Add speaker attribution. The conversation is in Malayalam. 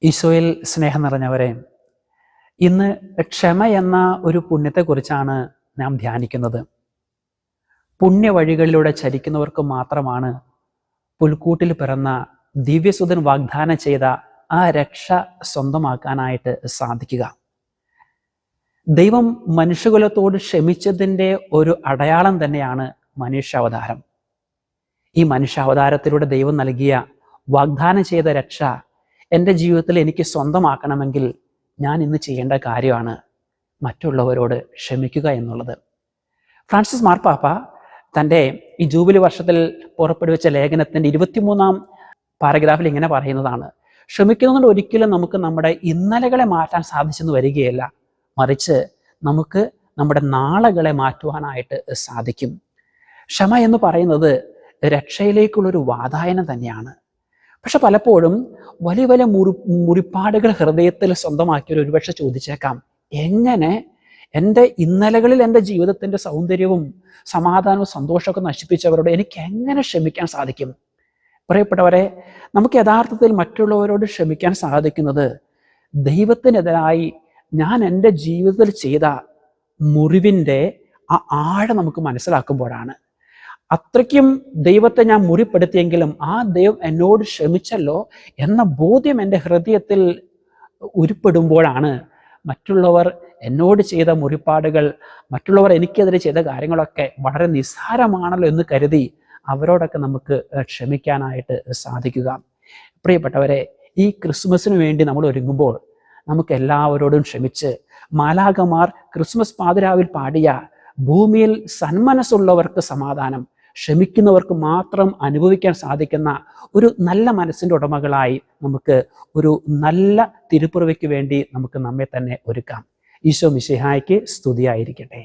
Speaker 1: ഈശോയിൽ സ്നേഹം നിറഞ്ഞവരെ, ഇന്ന് ക്ഷമ എന്ന ഒരു പുണ്യത്തെക്കുറിച്ചാണ് നാം ധ്യാനിക്കുന്നത്. പുണ്യവഴികളിലൂടെ ചരിക്കുന്നവർക്ക് മാത്രമാണ് പുൽക്കൂട്ടിൽ പിറന്ന ദിവ്യസുതൻ വാഗ്ദാനം ചെയ്ത ആ രക്ഷ സ്വന്തമാക്കാനായിട്ട് സാധിക്കുക. ദൈവം മനുഷ്യകുലത്തോട് ക്ഷമിച്ചതിൻ്റെ ഒരു അടയാളം തന്നെയാണ് മനുഷ്യാവതാരം. ഈ മനുഷ്യാവതാരത്തിലൂടെ ദൈവം നൽകിയ വാഗ്ദാനം ചെയ്ത രക്ഷ എൻ്റെ ജീവിതത്തിൽ എനിക്ക് സ്വന്തമാക്കണമെങ്കിൽ ഞാൻ ഇന്ന് ചെയ്യേണ്ട കാര്യമാണ് മറ്റുള്ളവരോട് ക്ഷമിക്കുക എന്നുള്ളത്. ഫ്രാൻസിസ് മാർപ്പാപ്പ തൻ്റെ ഈ ജൂബിലി വർഷത്തിൽ പുറപ്പെടുവിച്ച ലേഖനത്തിൻ്റെ 23-ാം പാരഗ്രാഫിൽ ഇങ്ങനെ പറയുന്നതാണ്: ക്ഷമിക്കുന്നതുകൊണ്ട് ഒരിക്കലും നമുക്ക് നമ്മുടെ ഇന്നലകളെ മാറ്റാൻ സാധിച്ചെന്ന് വരികയില്ല, മറിച്ച് നമുക്ക് നമ്മുടെ നാളകളെ മാറ്റുവാനായിട്ട് സാധിക്കും. ക്ഷമ എന്ന് പറയുന്നത് രക്ഷയിലേക്കുള്ളൊരു വാതായനം തന്നെയാണ്. പക്ഷെ പലപ്പോഴും വലിയ വലിയ മുറിപ്പാടുകൾ ഹൃദയത്തിൽ സ്വന്തമാക്കിയവർ ഒരുപക്ഷെ ചോദിച്ചേക്കാം, എങ്ങനെ എൻ്റെ ഇന്നലകളിൽ എൻ്റെ ജീവിതത്തിൻ്റെ സൗന്ദര്യവും സമാധാനവും സന്തോഷമൊക്കെ നശിപ്പിച്ചവരോട് എനിക്ക് എങ്ങനെ ക്ഷമിക്കാൻ സാധിക്കും? പ്രിയപ്പെട്ടവരെ, നമുക്ക് യഥാർത്ഥത്തിൽ മറ്റുള്ളവരോട് ക്ഷമിക്കാൻ സാധിക്കുന്നത് ദൈവത്തിനെതിരായി ഞാൻ എൻ്റെ ജീവിതത്തിൽ ചെയ്ത മുറിവിൻ്റെ ആ ആഴം നമുക്ക് മനസ്സിലാക്കുമ്പോഴാണ്. അത്രയ്ക്കും ദൈവത്തെ ഞാൻ മുറിപ്പെടുത്തിയെങ്കിലും ആ ദൈവം എന്നോട് ക്ഷമിച്ചല്ലോ എന്ന ബോധ്യം എൻ്റെ ഹൃദയത്തിൽ ഉരുപ്പെടുമ്പോഴാണ് മറ്റുള്ളവർ എന്നോട് ചെയ്ത മുറിപ്പാടുകൾ, മറ്റുള്ളവർ എനിക്കെതിരെ ചെയ്ത കാര്യങ്ങളൊക്കെ വളരെ നിസ്സാരമാണല്ലോ എന്ന് കരുതി അവരോടൊക്കെ നമുക്ക് ക്ഷമിക്കാനായിട്ട് സാധിക്കുക. പ്രിയപ്പെട്ടവരെ, ഈ ക്രിസ്മസിന് വേണ്ടി നമ്മൾ ഒരുങ്ങുമ്പോൾ നമുക്ക് എല്ലാവരോടും ക്ഷമിച്ച് മാലാഖമാർ ക്രിസ്മസ് പാതിരാവിൽ പാടിയ ഭൂമിയിൽ സന്മനസ്സുള്ളവർക്ക് സമാധാനം, ക്ഷമിക്കുന്നവർക്ക് മാത്രം അനുഭവിക്കാൻ സാധിക്കുന്ന ഒരു നല്ല മനസ്സിൻ്റെ ഉടമകളായി നമുക്ക് ഒരു നല്ല തിരുപ്പിറവിക്ക് വേണ്ടി നമുക്ക് നമ്മെ തന്നെ ഒരുക്കാം. ഈശോ മിശിഹായ്ക്ക് സ്തുതിയായിരിക്കട്ടെ.